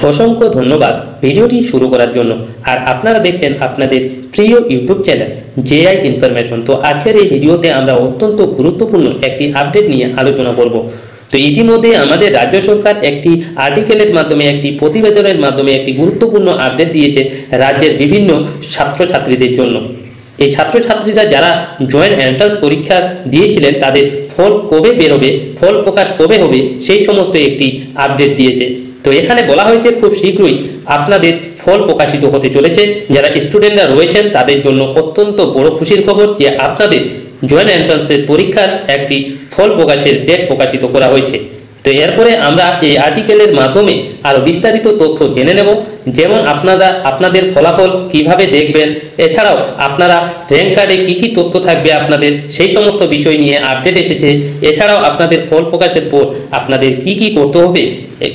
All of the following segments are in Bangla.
অসংখ্য ধন্যবাদ ভিডিওটি শুরু করার জন্য। আর আপনারা দেখছেন আপনাদের প্রিয় ইউটিউব চ্যানেল জেআই ইনফরমেশন। তো আজকের এই ভিডিওতে আমরা অত্যন্ত গুরুত্বপূর্ণ একটি আপডেট নিয়ে আলোচনা করব। তো ইতিমধ্যে আমাদের রাজ্য সরকার একটি আর্টিকেলের মাধ্যমে, একটি প্রতিবেদনের মাধ্যমে একটি গুরুত্বপূর্ণ আপডেট দিয়েছে রাজ্যের বিভিন্ন ছাত্রছাত্রীদের জন্য। এই ছাত্রছাত্রীরা যারা জয়েন্ট এন্ট্রান্স পরীক্ষা দিয়েছিলেন তাদের ফল কবে বেরোবে, ফল প্রকাশ কবে হবে, সেই সমস্ত একটি আপডেট দিয়েছে। তো এখানে বলা হয়েছে খুব শীঘ্রই আপনাদের ফল প্রকাশিত হতে চলেছে। যারা স্টুডেন্টরা রয়েছেন তাদের জন্য অত্যন্ত বড় খুশির খবর যে আপনাদের জয়েন্ট এন্ট্রান্সের পরীক্ষার একটি ফল প্রকাশের ডেট প্রকাশিত করা হয়েছে। তো এরপরে আমরা এই আর্টিকেলের মাধ্যমে আরও বিস্তারিত তথ্য জেনে নেব, যেমন আপনাদের ফলাফল কিভাবে দেখবেন, এছাড়াও আপনারা র্যাঙ্ক কার্ডে কী কী তথ্য থাকবে আপনাদের, সেই সমস্ত বিষয় নিয়ে আপডেট এসেছে। এছাড়াও আপনাদের ফল প্রকাশের পর আপনাদের কি কি করতে হবে,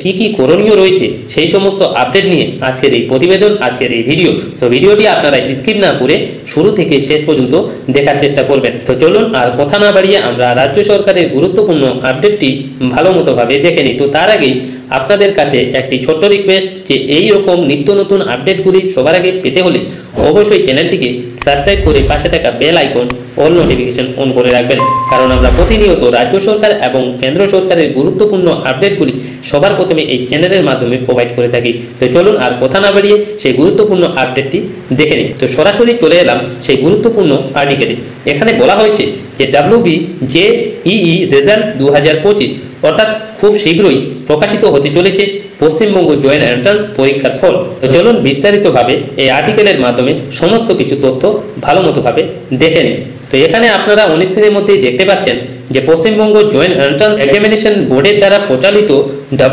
কি কি করণীয় রয়েছে, সেই সমস্ত আপডেট নিয়ে আজকের এই প্রতিবেদন, আজকের এই ভিডিও। তো ভিডিওটি আপনারা স্কিপ না করে শুরু থেকে শেষ পর্যন্ত দেখার চেষ্টা করবেন। তো চলুন আর কথা না বাড়িয়ে আমরা রাজ্য সরকারের গুরুত্বপূর্ণ আপডেটটি ভালো মতোভাবে দেখে নিই। তো তার আগেই আপনাদের কাছে একটি ছোট্ট রিকোয়েস্ট যে এই রকম নিত্য নতুন আপডেটগুলি সবার আগে পেতে হলে অবশ্যই চ্যানেলটিকে সাবস্ক্রাইব করে পাশে থাকা bell icon all notification on করে রাখবেন, কারণ আমরা প্রতিনিয়ত রাজ্য সরকার এবং কেন্দ্র সরকারের গুরুত্বপূর্ণ আপডেটগুলি সবার প্রথমে এই চ্যানেলের মাধ্যমে প্রোভাইড করে থাকি। তো চলুন আর কথা না বাড়িয়ে সেই গুরুত্বপূর্ণ আপডেটটি দেখে নিই। তো সরাসরি চলে এলাম সেই গুরুত্বপূর্ণ আর্টিকেলে। এখানে বলা হয়েছে যে WBJEE রেজাল্ট 2025 অর্থাৎ খুব শীঘ্রই প্রকাশিত হতে চলেছে পশ্চিমবঙ্গ জয়েন্ট এন্ট্রান্স পরীক্ষার ফল। তো চলুন বিস্তারিতভাবে এই আর্টিকেলের মাধ্যমে সমস্ত কিছু তথ্য ভালো মতোভাবে দেখে নিন। তো এখানে আপনারা অনস্ক্রিনের মধ্যেই দেখতে পাচ্ছেন যে পশ্চিমবঙ্গ জয়েন্ট এন্ট্রান্স এক্সামিনেশন বোর্ডের দ্বারা প্রচালিত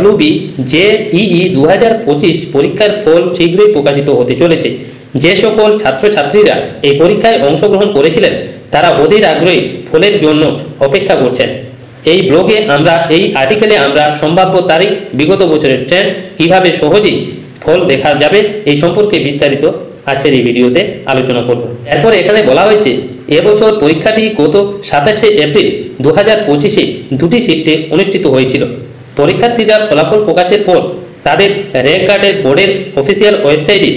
WBJEE 2025 পরীক্ষার ফল শীঘ্রই প্রকাশিত হতে চলেছে। যে সকল ছাত্রছাত্রীরা এই পরীক্ষায় অংশগ্রহণ করেছিলেন তারা অধীর আগ্রহে ফলের জন্য অপেক্ষা করছেন। এই ব্লগে আমরা, এই আর্টিকেলে আমরা সম্ভাব্য তারিখ, বিগত বছরের ট্রেন্ড, কিভাবে সহজেই ফল দেখা যাবে এই সম্পর্কে বিস্তারিত আজকের এই ভিডিওতে আলোচনা করব। এরপর এখানে বলা হয়েছে এবছর পরীক্ষাটি গত 27শে এপ্রিল 2025 দুটি শিফটে অনুষ্ঠিত হয়েছিল। পরীক্ষার্থীরা ফলাফল প্রকাশের পর তাদের র্যাঙ্ক কার্ডের বোর্ডের অফিসিয়াল ওয়েবসাইটে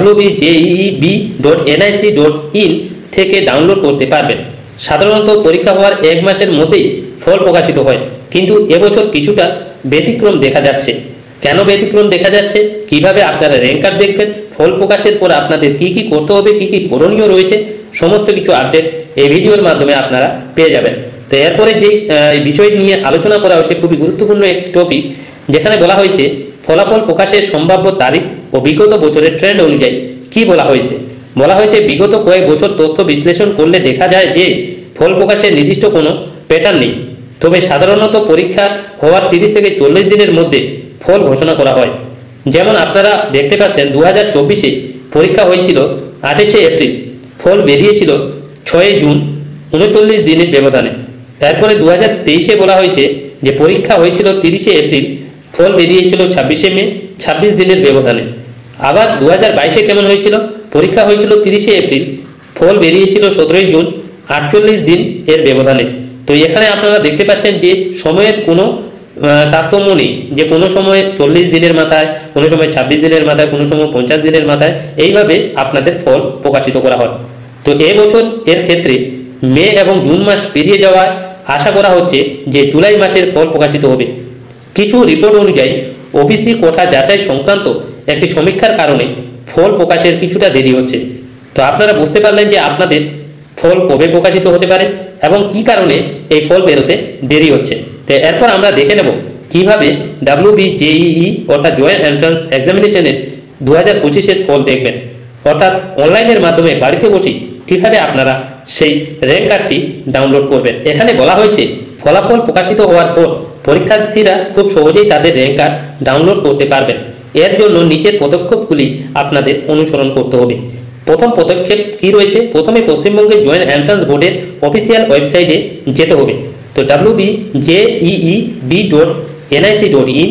wbjee.nic.in থেকে ডাউনলোড করতে পারবেন। সাধারণত পরীক্ষা হওয়ার এক মাসের মধ্যেই ফল প্রকাশিত হয়, কিন্তু এবছর কিছুটা ব্যতিক্রম দেখা যাচ্ছে। কেন ব্যতিক্রম দেখা যাচ্ছে, কিভাবে আপনারা র্যাঙ্ক কার্ড দেখবেন, ফল প্রকাশের পর আপনাদের কি কি করতে হবে, কি কি করণীয় রয়েছে, সমস্ত কিছু আপডেট এই ভিডিওর মাধ্যমে আপনারা পেয়ে যাবেন। তো এরপরে যে বিষয় নিয়ে আলোচনা করা হচ্ছে খুবই গুরুত্বপূর্ণ একটি টপিক, যেখানে বলা হয়েছে ফলাফল প্রকাশের সম্ভাব্য তারিখ ও বিগত বছরের ট্রেন্ড অনুযায়ী। কি বলা হয়েছে? বলা হয়েছে বিগত কয়েক বছর তথ্য বিশ্লেষণ করলে দেখা যায় যে ফল প্রকাশের নির্দিষ্ট কোনো প্যাটার্ন নেই, তবে সাধারণত পরীক্ষা হওয়ার 30 থেকে 40 দিনের মধ্যে ফল ঘোষণা করা হয়। যেমন আপনারা দেখতে পাচ্ছেন 2024-এ পরীক্ষা হয়েছিল 28শে এপ্রিল, ফল বেরিয়েছিল 6 জুন, 39 দিনের ব্যবধানে। তারপরে 2023-এ বলা হয়েছে যে পরীক্ষা হয়েছিল 30শে এপ্রিল, ফল বেরিয়েছিল 26শে মে, 26 দিনের ব্যবধানে। আবার 2022-এ কেমন হয়েছিল? পরীক্ষা হয়েছিল 30শে এপ্রিল, ফল বেরিয়েছিল 17 জুন, 48 দিন এর ব্যবধানে। তো এখানে আপনারা দেখতে পাচ্ছেন যে সময়ের কোনো তারতম্য নেই, যে কোনো সময় 40 দিনের মাথায়, কোনো সময় 26 দিনের মাথায়, কোনো সময় 50 দিনের মাথায়, এইভাবে আপনাদের ফল প্রকাশিত করা হয়। তো এবছর এর ক্ষেত্রে মে এবং জুন মাস পেরিয়ে যাওয়ার আশা করা হচ্ছে যে জুলাই মাসের ফল প্রকাশিত হবে। কিছু রিপোর্ট অনুযায়ী ওবিসি কোটা যাচাই সংক্রান্ত একটি সমীক্ষার কারণে ফল প্রকাশের কিছুটা দেরি হচ্ছে। তো আপনারা বুঝতে পারলেন যে আপনাদের ফল কবে প্রকাশিত হতে পারে এবং কি কারণে এই ফল বেরোতে দেরি হচ্ছে। তো এরপর আমরা দেখে নেব কিভাবে WBJEE অর্থাৎ জয়েন্ট এন্ট্রান্স এক্সামিনেশনের 2025-এর ফল দেখবেন, অর্থাৎ অনলাইনের মাধ্যমে বাড়িতে বসে কিভাবে আপনারা সেই র্যাঙ্ক কার্ডটি ডাউনলোড করবেন। এখানে বলা হয়েছে ফলাফল প্রকাশিত হওয়ার পর পরীক্ষার্থীরা খুব সহজেই তাদের র্যাঙ্ক কার্ড ডাউনলোড করতে পারবেন। এর জন্য নিচের পদক্ষেপগুলি আপনাদের অনুসরণ করতে হবে। প্রথম পদক্ষেপ কি রয়েছে? প্রথমে পশ্চিমবঙ্গের জয়েন্ট এন্ট্রান্স বোর্ডের অফিসিয়াল ওয়েবসাইটে যেতে হবে। তো wbjee.nic.in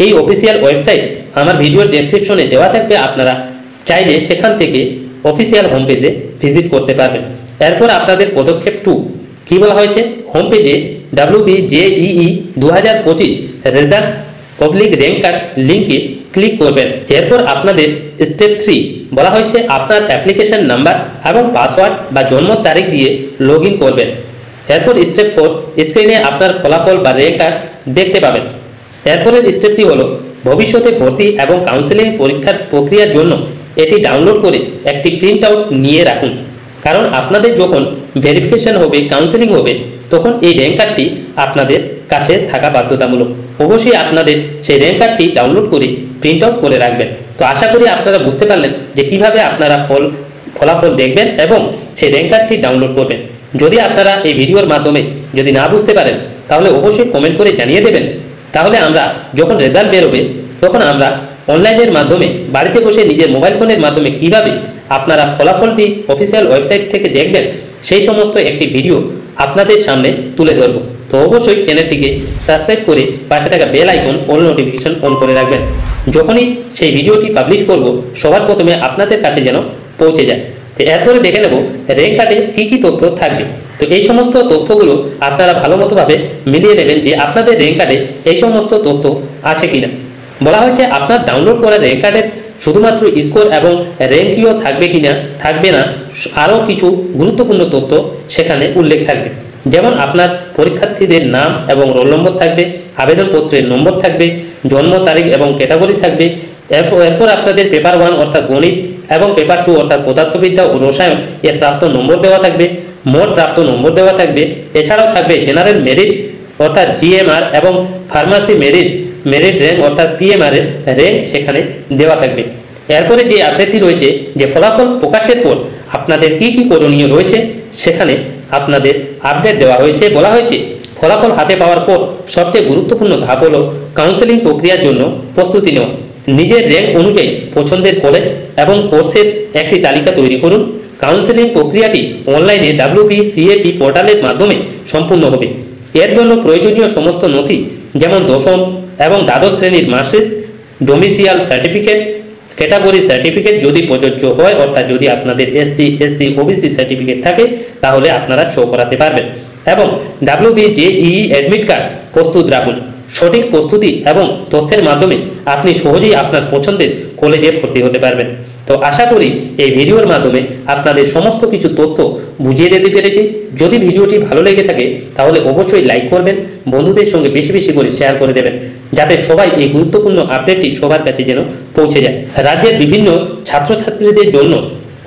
এই অফিসিয়াল ওয়েবসাইট আমার ভিডিওর ডেসক্রিপশনে দেওয়া থাকবে, আপনারা চাইলে সেখান থেকে অফিসিয়াল হোম পেজে ভিজিট করতে পারবেন। এরপর আপনাদের পদক্ষেপ 2 কি বলা হয়েছে? হোম পেজে WBJEE 2025 result public rank card লিঙ্কে ক্লিক করবেন। এরপর আপনাদের স্টেপ 3 বলা হয়েছে আপনার অ্যাপ্লিকেশন নাম্বার এবং পাসওয়ার্ড বা জন্ম তারিখ দিয়ে লগ ইন করবেন। এরপর স্টেপ 4 স্ক্রিনে আপনার ফলাফল বা র্যাঙ্ক কার্ড দেখতে পাবেন। এরপরের স্টেপটি হলো ভবিষ্যতে ভর্তি এবং কাউন্সেলিং পরীক্ষার প্রক্রিয়ার জন্য এটি ডাউনলোড করে একটি প্রিন্ট আউট নিয়ে রাখুন, কারণ আপনাদের যখন ভেরিফিকেশন হবে, কাউন্সেলিং হবে, তখন এই র্যাঙ্ক কার্ডটি আপনাদের কাছে থাকা বাধ্যতামূলক। অবশ্যই আপনাদের সেই র্যাঙ্ক কার্ডটি ডাউনলোড করে প্রিন্ট আউট করে রাখবেন। তো আশা করি আপনারা বুঝতে পারলেন যে কিভাবে আপনারা ফলাফল দেখবেন এবং সেই র্যাঙ্ক কার্ডটি ডাউনলোড করবেন। যদি আপনারা এই ভিডিওর মাধ্যমে যদি না বুঝতে পারেন তাহলে অবশ্যই কমেন্ট করে জানিয়ে দেবেন। তাহলে আমরা যখন রেজাল্ট বেরোবে তখন আমরা অনলাইনের মাধ্যমে বাড়িতে বসে নিজের মোবাইল ফোনের মাধ্যমে কিভাবে আপনারা ফলাফলটি অফিসিয়াল ওয়েবসাইট থেকে দেখবেন সেই সমস্ত একটি ভিডিও আপনাদের সামনে তুলে ধরব। তো অবশ্যই চ্যানেলটিকে সাবস্ক্রাইব করে পাশে থাকা bell icon all notification on করে রাখবেন। যখনই সেই ভিডিওটি পাবলিশ করব সবার প্রথমে আপনাদের কাছে যেন পৌঁছে যায়। তো এরপরে দেখে নেব র্যাঙ্ক কার্ডে কী কী তথ্য থাকবে। তো এই সমস্ত তথ্যগুলো আপনারা ভালো মতোভাবে মিলিয়ে নেবেন যে আপনাদের র্যাঙ্ক কার্ডে এই সমস্ত তথ্য আছে কিনা। বলা হয়েছে আপনার ডাউনলোড করা র্যাঙ্ক কার্ডের শুধুমাত্র স্কোর এবং র্যাঙ্কীয় থাকবে কিনা, থাকবে না, আরও কিছু গুরুত্বপূর্ণ তথ্য সেখানে উল্লেখ থাকবে। যেমন আপনার পরীক্ষার্থীদের নাম এবং রোল নম্বর থাকবে, আবেদনপত্রের নম্বর থাকবে, জন্ম তারিখ এবং ক্যাটাগরি থাকবে। এরপর আপনাদের পেপার 1 অর্থাৎ গণিত এবং পেপার 2 অর্থাৎ পদার্থবিদ্যা ও রসায়ন এর প্রাপ্ত নম্বর দেওয়া থাকবে, মোট প্রাপ্ত নম্বর দেওয়া থাকবে। এছাড়াও থাকবে জেনারেল মেরিট অর্থাৎ জিএমআর এবং ফার্মাসি মেরিট র্যাঙ্ক অর্থাৎ পিএমআর এর র্যাঙ্ক সেখানে দেওয়া থাকবে। এরপরে যে আপডেটটি রয়েছে যে ফলাফল প্রকাশের পর আপনাদের কি কি করণীয় রয়েছে সেখানে আপনাদের আপডেট দেওয়া হয়েছে। বলা হয়েছে ফলাফল হাতে পাওয়ার পর সবচেয়ে গুরুত্বপূর্ণ ধাপ হলো কাউন্সেলিং প্রক্রিয়ার জন্য প্রস্তুতি নেওয়া। নিজের র্যাঙ্ক অনুযায়ী পছন্দের কলেজ এবং কোর্সের একটি তালিকা তৈরি করুন। কাউন্সেলিং প্রক্রিয়াটি অনলাইনে WBCAP পোর্টালের মাধ্যমে সম্পূর্ণ হবে। এর জন্য প্রয়োজনীয় সমস্ত নথি যেমন দশম এবং দ্বাদশ শ্রেণীর marksheet, domicile certificate, category certificate যদি প্রযোজ্য হয়, অর্থাৎ যদি আপনাদের ST, SC, OBC সার্টিফিকেট থাকে তাহলে আপনারা শো করাতে পারবেন, এবং WBJEE অ্যাডমিট কার্ড প্রস্তুত রাখুন। সঠিক প্রস্তুতি এবং তথ্যের মাধ্যমে আপনি সহজেই আপনার পছন্দের কলেজে ভর্তি হতে পারবেন। তো আশা করি এই ভিডিওর মাধ্যমে আপনাদের সমস্ত কিছু তথ্য বুঝিয়ে দিতে পেরেছি। যদি ভিডিওটি ভালো লেগে থাকে তাহলে অবশ্যই লাইক করবেন, বন্ধুদের সঙ্গে বেশি বেশি করে শেয়ার করে দেবেন, যাতে সবাই এই গুরুত্বপূর্ণ আপডেটটি সবার কাছে যেন পৌঁছে যায়। রাজ্যের বিভিন্ন ছাত্রছাত্রীদের জন্য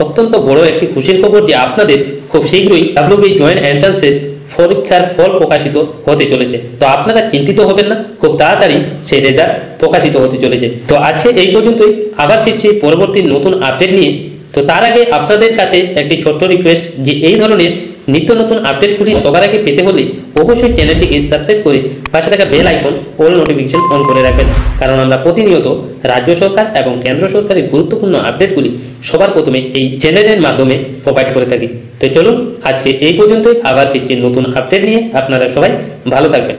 অত্যন্ত বড় একটি খুশির খবর যে আপনাদের খুব শীঘ্রই WB জয়েন্ট এন্ট্রান্সের পরীক্ষার ফল প্রকাশিত হতে চলেছে। তো আপনারা চিন্তিত হবেন না, খুব তাড়াতাড়ি সেই রেজাল্ট প্রকাশিত হতে চলেছে। তো আজকে এই পর্যন্তই, আবার ফিরছি পরবর্তী নতুন আপডেট নিয়ে। তো তার আগে আপনাদের কাছে একটি ছোট্ট রিকোয়েস্ট যে এই ধরনের নিত্য নতুন আপডেটগুলি সবার আগে পেতে হলে অবশ্যই চ্যানেলটিকে সাবস্ক্রাইব করে পাশে থাকা bell icon all notification on করে রাখবেন, কারণ আমরা প্রতিনিয়ত রাজ্য সরকার এবং কেন্দ্র সরকারের গুরুত্বপূর্ণ আপডেটগুলি সবার প্রথমে এই চ্যানেলের মাধ্যমে প্রোভাইড করে থাকি। তো চলুন আজকে এই পর্যন্তই, আবার ফিরছি নতুন আপডেট নিয়ে। আপনারা সবাই ভালো থাকবেন।